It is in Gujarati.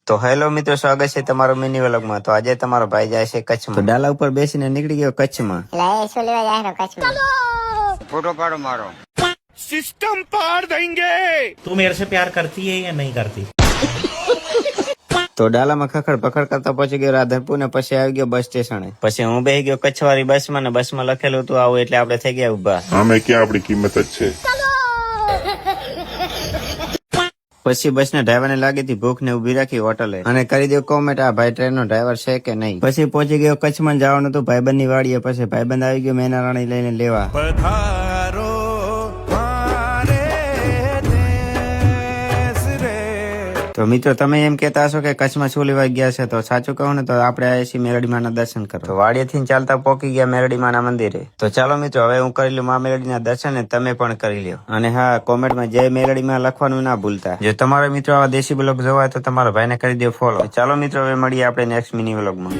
તો હેલો મિત્રો, સ્વાગત છે તમારો મિની વ્લોગમાં। તો આજે તમારો ભાઈ જાય છે કચ્છમાં। તો ડાલા ઉપર બેસીને નીકળી ગયો કચ્છમાં। શું લેવા જાય કચ્છમાં? ફોટો પાડો મારો। सिस्टम पार देंगे। तू मेरे से प्यार करती है या नहीं करती? તો ડાલામાં ખખડ પખડ કરતા પહોંચી ગયો રાધનપુર ને પછી આવી ગયો બસ સ્ટેશને। પછી હું બેસી ગયો કચ્છ વાળી બસમાં ને બસમાં લખેલું હતું આવું એટલે આપણે થઈ ગયા ઉભા। हमें क्या अपनी किम्मत જ છે। પછી બસના ડ્રાઈવરને લાગી હતી ભૂખ ને ઉભી રાખી હોટલે અને કરી દો કોમેન્ટ આ ભાઈ ટ્રેન નો ડ્રાઈવર છે કે નહીં। પછી પહોંચી ગયો કચ્છમાં જવાનું હતું ભાઈબંધ ની વાડીએ। પછી ભાઈબંધ આવી ગયો મેના રાણી લઈને લેવા। पधारो मारे देश रे। તો મિત્રો તમે એમ કેતા હશો કે કચ્છમાં શું લેવા ગયા છે, તો સાચું કહું ને તો આપણે આવ્યા છીએ મેરડીમાના દર્શન કરવા। તો વાડીએથી ચાલતા પોકી ગયા મેરડીમાના મંદિરે। તો ચાલો મિત્રો હવે હું કરી લઉં મા મેરડીના દર્શન ને તમે પણ કરી લ્યો। અને હા, કોમેન્ટમાં જય મેરડીમાં લખવાનું ના ભૂલતા। જો તમારા મિત્રો આવા દેશી બ્લોગ જોવા તો તમારા ભાઈને કરી દો ફોલો। ચાલો મિત્રો હવે મળીએ આપણે નેક્સ્ટ મિની વ્લોગમાં।